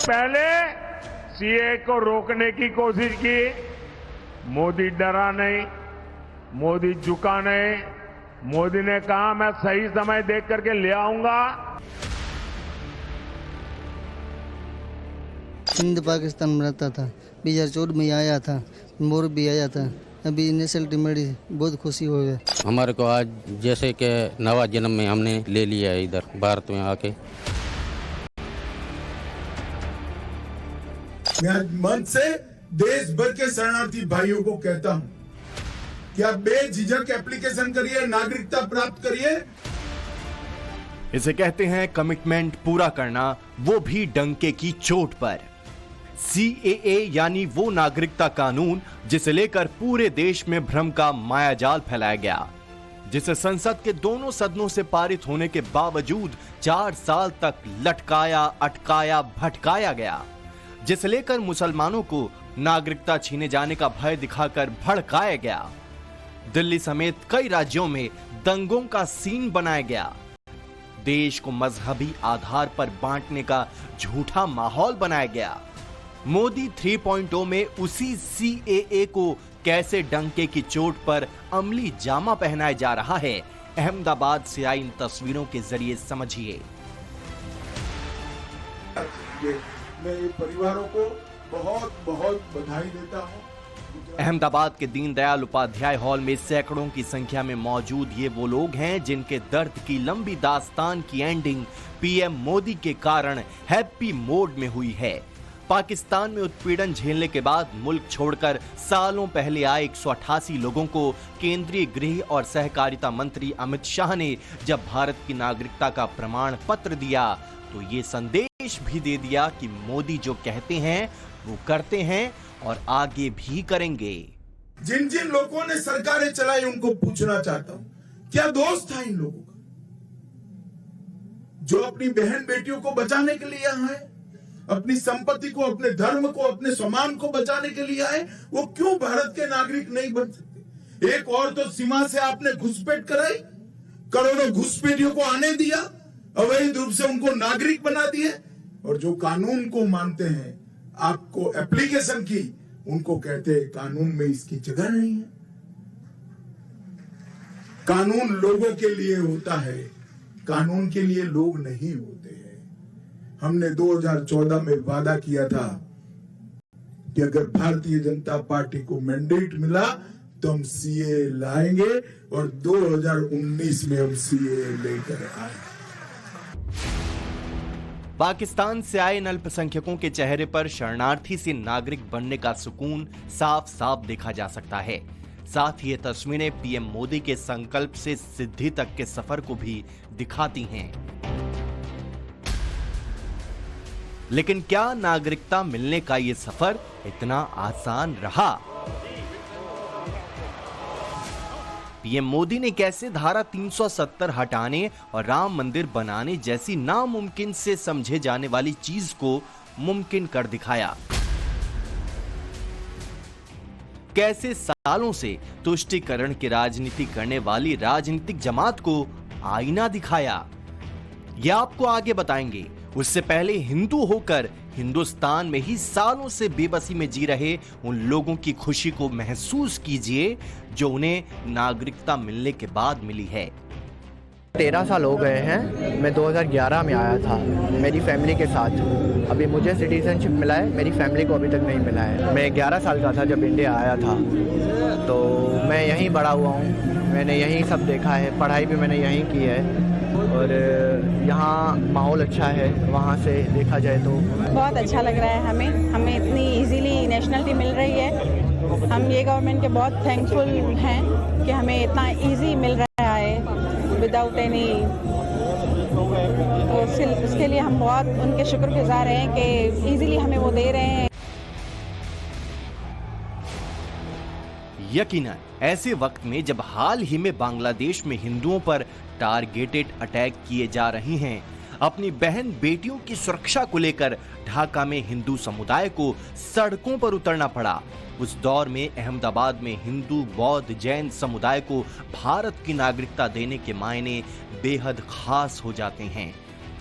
पहले सीए को रोकने की कोशिश की, मोदी डरा नहीं, मोदी झुका नहीं, मोदी ने कहा मैं सही समय देख करके ले आऊंगा। हिंद पाकिस्तान में रहता था, 2014 में आया था, मोर भी आया था, अभी नेशनलिटी मिली, बहुत खुशी हो गई। हमारे को आज जैसे कि नवा जन्म में हमने ले लिया है इधर भारत में आके। मैं आज मन से देश भर के शरणार्थी भाइयों को कहता हूं कि आप बेझिझक एप्लीकेशन करिए, नागरिकता प्राप्त करिए। इसे कहते हैं कमिटमेंट पूरा करना, वो भी डंके की चोट पर। सीएए यानी वो नागरिकता कानून जिसे लेकर पूरे देश में भ्रम का मायाजाल फैलाया गया, जिसे संसद के दोनों सदनों से पारित होने के बावजूद 4 साल तक लटकाया, अटकाया, भटकाया गया, जिसे लेकर मुसलमानों को नागरिकता छीने जाने का भय दिखाकर भड़काया गया। दिल्ली समेत कई राज्यों में दंगों का सीन बनाया गया। देश को मजहबी आधार पर बांटने का झूठा माहौल बनाया गया। मोदी 3.0 में उसी सीएए को कैसे डंके की चोट पर अमली जामा पहनाया जा रहा है, अहमदाबाद से आई इन तस्वीरों के जरिए समझिए। मैं परिवारों को बहुत बहुत बधाई देता हूं। अहमदाबाद के दीनदयाल उपाध्याय हॉल में सैकड़ों की संख्या में मौजूद ये वो लोग हैं जिनके दर्द की लंबी दास्तान की एंडिंग पीएम मोदी के कारण हैप्पी मोड में हुई है। पाकिस्तान में उत्पीड़न झेलने के बाद मुल्क छोड़कर सालों पहले आए 188 लोगों को केंद्रीय गृह और सहकारिता मंत्री अमित शाह ने जब भारत की नागरिकता का प्रमाण पत्र दिया तो ये संदेश भी दे दिया कि मोदी जो कहते हैं वो करते हैं और आगे भी करेंगे। जिन जिन लोगों ने सरकारें चलाई उनको पूछना चाहता हूं, क्या दोस्त था इन लोगों का जो अपनी बहन बेटियों को बचाने के लिए यहाँ है, अपनी संपत्ति को, अपने धर्म को, अपने सम्मान को बचाने के लिए आए? वो क्यों भारत के नागरिक नहीं बन सकते? एक और तो सीमा से आपने घुसपैठ कराई, करोड़ों घुसपैठियों को आने दिया, अवैध रूप से उनको नागरिक बना दिए, और जो कानून को मानते हैं, आपको एप्लीकेशन की, उनको कहते हैं कानून में इसकी जगह नहीं है। कानून लोगों के लिए होता है, कानून के लिए लोग नहीं होते हैं। हमने 2014 में वादा किया था कि अगर भारतीय जनता पार्टी को मैंडेट मिला तो हम सीए लाएंगे, और 2019 में हम सीए लेकर आए। पाकिस्तान से आए इन अल्पसंख्यकों के चेहरे पर शरणार्थी से नागरिक बनने का सुकून साफ साफ देखा जा सकता है। साथ ही ये तस्वीरें पीएम मोदी के संकल्प से सिद्धि तक के सफर को भी दिखाती हैं। लेकिन क्या नागरिकता मिलने का ये सफर इतना आसान रहा? पीएम मोदी ने कैसे धारा 370 हटाने और राम मंदिर बनाने जैसी नामुमकिन से समझे जाने वाली चीज को मुमकिन कर दिखाया? कैसे सालों से तुष्टीकरण की राजनीति करने वाली राजनीतिक जमात को आईना दिखाया? यह आपको आगे बताएंगे। उससे पहले हिंदू होकर हिंदुस्तान में ही सालों से बेबसी में जी रहे उन लोगों की खुशी को महसूस कीजिए जो उन्हें नागरिकता मिलने के बाद मिली है। 13 साल हो गए हैं। मैं 2011 में आया था मेरी फैमिली के साथ। अभी मुझे सिटीजनशिप मिला है, मेरी फैमिली को अभी तक नहीं मिला है। मैं 11 साल का था जब इंडिया आया था, तो मैं यहीं बड़ा हुआ हूँ। मैंने यहीं सब देखा है, पढ़ाई भी मैंने यहीं की है, और यहाँ माहौल अच्छा है। वहाँ से देखा जाए तो बहुत अच्छा लग रहा है हमें इतनी इजीली नेशनलिटी मिल रही है। हम ये गवर्नमेंट के बहुत थैंकफुल हैं कि हमें इतना इजी मिल रहा है विदाउट एनी। उसके लिए हम बहुत उनके शुक्रगुजार हैं कि इजीली हमें वो दे रहे हैं। यकीनन ऐसे वक्त में जब हाल ही में बांग्लादेश में हिंदुओं पर टारगेटेड अटैक किए जा रहे हैं, अपनी बहन बेटियों की सुरक्षा को लेकर ढाका में हिंदू समुदाय को सड़कों पर उतरना पड़ा। उस दौर में अहमदाबाद में हिंदू, बौद्ध, जैन समुदाय को भारत की नागरिकता देने के मायने बेहद खास हो जाते हैं।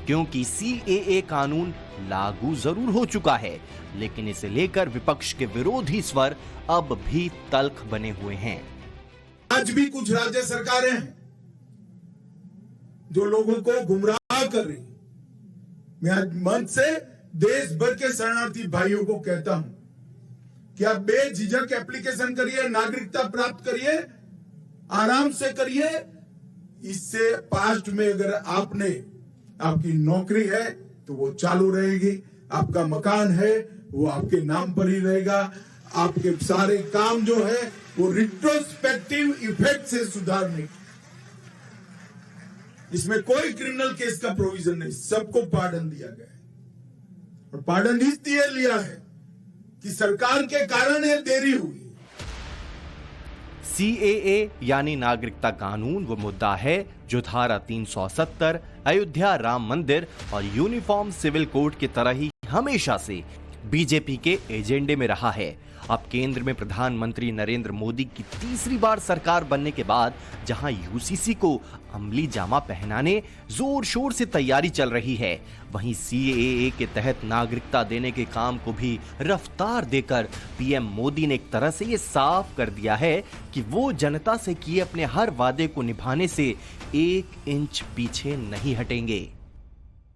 क्योंकि CAA कानून लागू जरूर हो चुका है, लेकिन इसे लेकर विपक्ष के विरोधी स्वर अब भी तल्ख बने हुए हैं। आज भी कुछ राज्य सरकारें हैं जो लोगों को गुमराह कर रही। मैं आज मंच से देश भर के शरणार्थी भाइयों को कहता हूं कि आप बेझिझक एप्लीकेशन करिए, नागरिकता प्राप्त करिए, आराम से करिए। इससे पास्ट में अगर आपकी नौकरी है तो वो चालू रहेगी, आपका मकान है वो आपके नाम पर ही रहेगा, आपके सारे काम जो है वो रिट्रोस्पेक्टिव इफेक्ट से सुधारने। इसमें कोई क्रिमिनल केस का प्रोविजन नहीं, सबको पार्डन दिया गया है। और पार्डन इसलिए लिया है कि सरकार के कारण ये देरी हुई। CAA यानी नागरिकता कानून वो मुद्दा है जो धारा 370, अयोध्या राम मंदिर और यूनिफॉर्म सिविल कोड की तरह ही हमेशा से बीजेपी के एजेंडे में रहा है। अब केंद्र में प्रधानमंत्री नरेंद्र मोदी की तीसरी बार सरकार बनने के बाद जहां UCC को अमली जामा पहनाने जोर शोर से तैयारी चल रही है, वहीं CAA के तहत नागरिकता देने के काम को भी रफ्तार देकर PM मोदी ने एक तरह से ये साफ कर दिया है कि वो जनता से किए अपने हर वादे को निभाने से 1 इंच पीछे नहीं हटेंगे।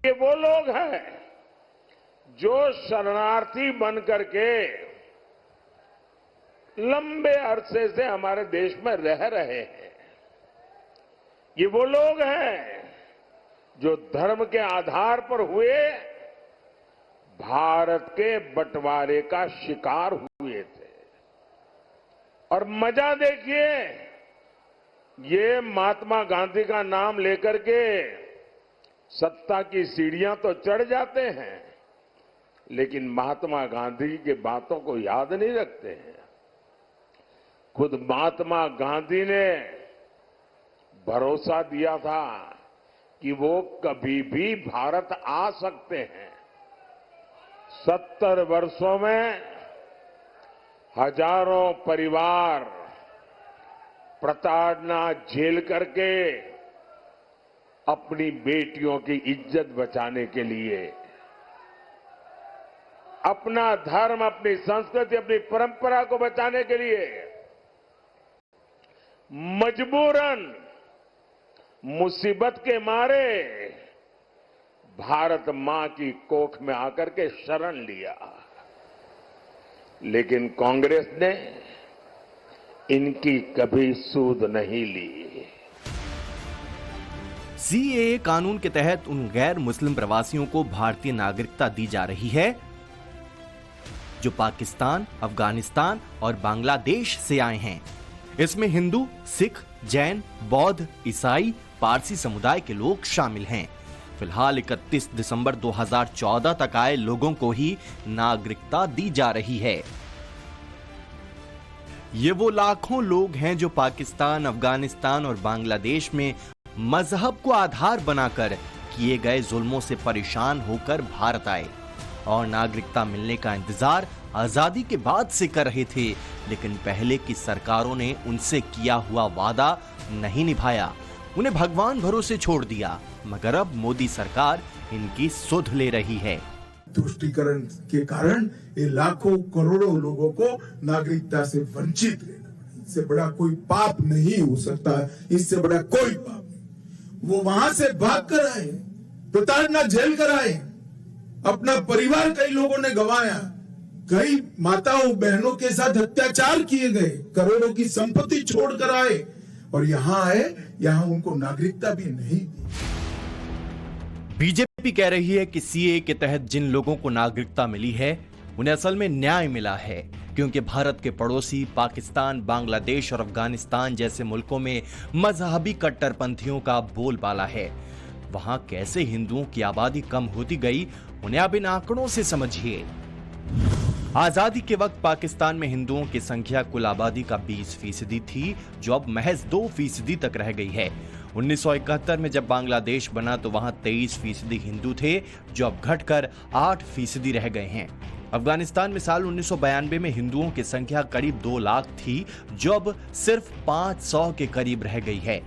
ये वो लोग हैं जो शरणार्थी बन करके लंबे अरसे से हमारे देश में रह रहे हैं। ये वो लोग हैं जो धर्म के आधार पर हुए भारत के बंटवारे का शिकार हुए थे। और मजा देखिए, ये महात्मा गांधी का नाम लेकर के सत्ता की सीढ़ियां तो चढ़ जाते हैं, लेकिन महात्मा गांधी की बातों को याद नहीं रखते हैं। खुद महात्मा गांधी ने भरोसा दिया था कि वो कभी भी भारत आ सकते हैं। 70 वर्षों में हजारों परिवार प्रताड़ना झेल करके अपनी बेटियों की इज्जत बचाने के लिए, अपना धर्म, अपनी संस्कृति, अपनी परंपरा को बचाने के लिए मजबूरन मुसीबत के मारे भारत मां की कोख में आकर के शरण लिया। लेकिन कांग्रेस ने इनकी कभी सूद नहीं ली। CAA कानून के तहत उन गैर मुस्लिम प्रवासियों को भारतीय नागरिकता दी जा रही है जो पाकिस्तान, अफगानिस्तान और बांग्लादेश से आए हैं। इसमें हिंदू, सिख, जैन, बौद्ध, ईसाई, पारसी समुदाय के लोग शामिल हैं। फिलहाल 31 दिसंबर 2014 तक आए लोगों को ही नागरिकता दी जा रही है। ये वो लाखों लोग हैं जो पाकिस्तान, अफगानिस्तान और बांग्लादेश में मजहब को आधार बनाकर किए गए जुल्मों से परेशान होकर भारत आए और नागरिकता मिलने का इंतजार आजादी के बाद से कर रहे थे, लेकिन पहले की सरकारों ने उनसे किया हुआ वादा नहीं निभाया, उन्हें भगवान भरोसे छोड़ दिया। मगर अब मोदी सरकार इनकी सुध ले रही है। तुष्टीकरण के कारण ये लाखों करोड़ों लोगों को नागरिकता से वंचित रहना पड़ा। इससे बड़ा कोई पाप नहीं हो सकता, इससे बड़ा कोई पाप नहीं। वो वहां से भाग कर आए, प्रताड़ना झेल कर आए, अपना परिवार कई लोगों ने गंवाया, कई माताओं बहनों के साथ अत्याचार किए गए, करोड़ों की संपत्ति छोड़कर आए और यहां आए, यहां उनको नागरिकता भी नहीं दी। बीजेपी कह रही है कि CAA के तहत जिन लोगों को नागरिकता मिली है उन्हें असल में न्याय मिला है, क्योंकि भारत के पड़ोसी पाकिस्तान, बांग्लादेश और अफगानिस्तान जैसे मुल्कों में मजहबी कट्टरपंथियों का बोलबाला है। वहां कैसे हिंदुओं की आबादी कम होती गई, उन्हें अब इन आंकड़ों से समझिए। आजादी के वक्त पाकिस्तान में हिंदुओं की संख्या कुल आबादी का 20% थी, जो अब महज 2% तक रह गई है। 1971 में जब बांग्लादेश बना तो वहां 23% हिंदू थे, जो अब घटकर 8% रह गए हैं। अफगानिस्तान में साल 1992 में हिंदुओं की संख्या करीब 2 लाख थी, जो अब सिर्फ 500 के करीब रह गई है।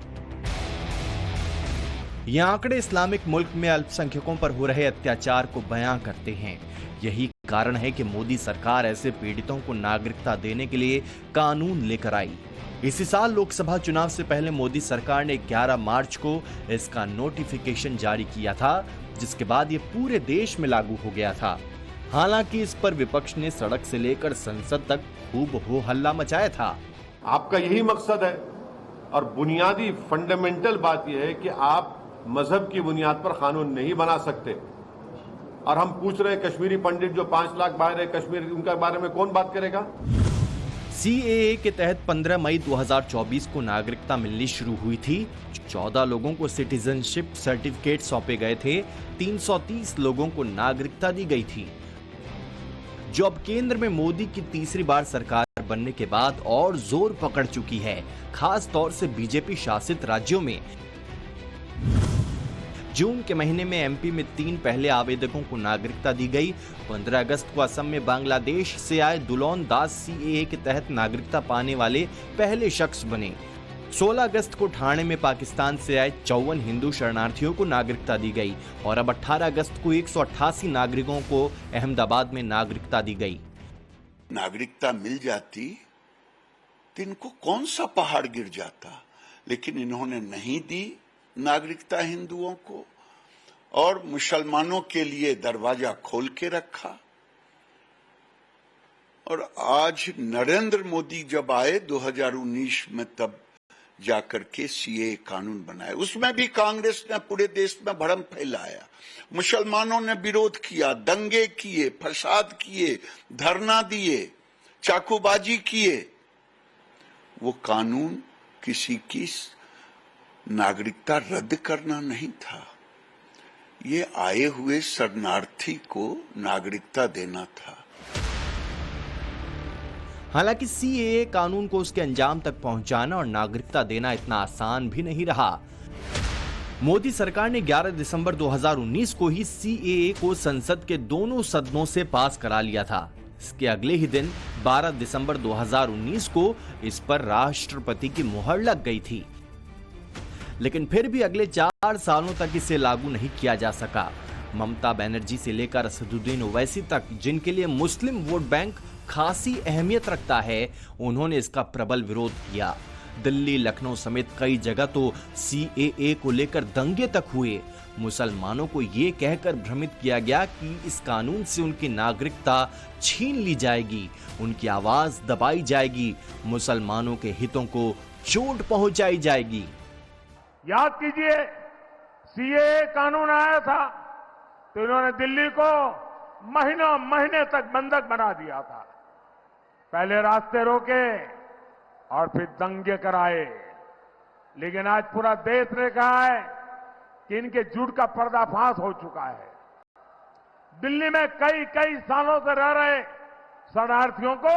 ये आंकड़े इस्लामिक मुल्क में अल्पसंख्यकों पर हो रहे अत्याचार को बयां करते हैं। यही कारण है कि मोदी सरकार ऐसे पीड़ितों को नागरिकता देने के लिए कानून लेकर आई। इसी साल लोकसभा चुनाव से पहले मोदी सरकार ने 11 मार्च को इसका नोटिफिकेशन जारी किया था, जिसके बाद ये पूरे देश में लागू हो गया था। हालांकि इस पर विपक्ष ने सड़क से लेकर संसद तक खूब हो हल्ला मचाया था। आपका यही मकसद है और बुनियादी फंडामेंटल बात यह है कि आप मजहब की बुनियाद पर कानून नहीं बना सकते। और हम पूछ रहे हैं कश्मीरी पंडित जो 5 लाख बाहर है कश्मीर, उनके बारे में कौन बात करेगा? सीएए के तहत 15 मई 2024 को नागरिकता मिलनी शुरू हुई थी। 14 लोगों को सिटीजनशिप सर्टिफिकेट सौंपे गए थे। 330 लोगों को नागरिकता दी गई थी, जो अब केंद्र में मोदी की तीसरी बार सरकार बनने के बाद और जोर पकड़ चुकी है, खास तौर से बीजेपी शासित राज्यों में। जून के महीने में एमपी में 3 पहले आवेदकों को नागरिकता दी गई। 15 अगस्त को असम में बांग्लादेश से आए दुलोन दास सीएए के तहत नागरिकता पाने वाले पहले शख्स बने। 16 अगस्त को ठाणे में पाकिस्तान से आए 54 हिंदू शरणार्थियों को नागरिकता दी गई और अब 18 अगस्त को 188 नागरिकों को अहमदाबाद में नागरिकता दी गई। नागरिकता मिल जाती तो इनको कौन सा पहाड़ गिर जाता, लेकिन इन्होंने नहीं दी नागरिकता हिंदुओं को और मुसलमानों के लिए दरवाजा खोल के रखा। और आज नरेंद्र मोदी जब आए 2019 में, तब जाकर के सीएए कानून बनाया। उसमें भी कांग्रेस ने पूरे देश में भड़म फैलाया, मुसलमानों ने विरोध किया, दंगे किए, फसाद किए, धरना दिए, चाकूबाजी किए। वो कानून किसी की नागरिकता रद्द करना नहीं था, ये आए हुए शरणार्थी को नागरिकता देना था। हालांकि सीएए कानून को उसके अंजाम तक पहुंचाना और नागरिकता देना इतना आसान भी नहीं रहा। मोदी सरकार ने 11 दिसंबर 2019 को ही सीएए को संसद के दोनों सदनों से पास करा लिया था। इसके अगले ही दिन 12 दिसंबर 2019 को इस पर राष्ट्रपति की मुहर लग गई थी, लेकिन फिर भी अगले 4 सालों तक इसे लागू नहीं किया जा सका। ममता बनर्जी से लेकर असदुद्दीन ओवैसी तक, जिनके लिए मुस्लिम वोट बैंक खासी अहमियत रखता है, उन्होंने इसका प्रबल विरोध किया। दिल्ली, लखनऊ समेत कई जगह तो सीएए को लेकर दंगे तक हुए। मुसलमानों को ये कहकर भ्रमित किया गया कि इस कानून से उनकी नागरिकता छीन ली जाएगी, उनकी आवाज दबाई जाएगी, मुसलमानों के हितों को चोट पहुंचाई जाएगी। याद कीजिए, सीएए कानून आया था तो इन्होंने दिल्ली को महीने तक बंधक बना दिया था। पहले रास्ते रोके और फिर दंगे कराए, लेकिन आज पूरा देश ने कहा है कि इनके झूठ का पर्दाफाश हो चुका है। दिल्ली में कई सालों से रह रहे शरणार्थियों को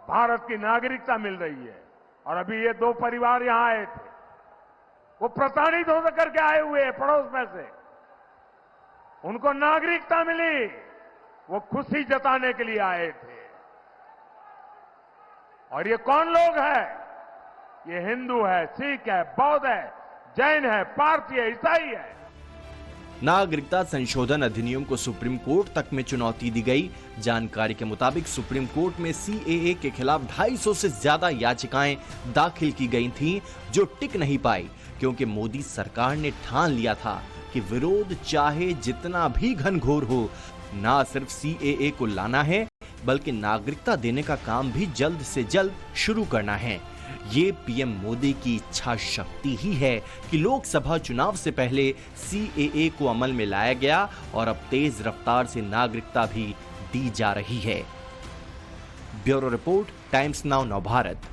भारत की नागरिकता मिल रही है। और अभी ये 2 परिवार यहां आए थे, वो प्रताड़ित हो करके आए हुए हैं पड़ोस में से, उनको नागरिकता मिली, वो खुशी जताने के लिए आए थे। और ये कौन लोग हैं? ये हिंदू है, सिख है, बौद्ध है, जैन है, पारसी है, ईसाई है। नागरिकता संशोधन अधिनियम को सुप्रीम कोर्ट तक में चुनौती दी गई। जानकारी के मुताबिक सुप्रीम कोर्ट में सीएए के खिलाफ 250 से ज्यादा याचिकाएं दाखिल की गई थीं, जो टिक नहीं पाई, क्योंकि मोदी सरकार ने ठान लिया था कि विरोध चाहे जितना भी घनघोर हो, ना सिर्फ सीएए को लाना है, बल्कि नागरिकता देने का काम भी जल्द से जल्द शुरू करना है। ये पीएम मोदी की इच्छा शक्ति ही है कि लोकसभा चुनाव से पहले सीएए को अमल में लाया गया और अब तेज रफ्तार से नागरिकता भी दी जा रही है। Bureau report, times now Navbharat.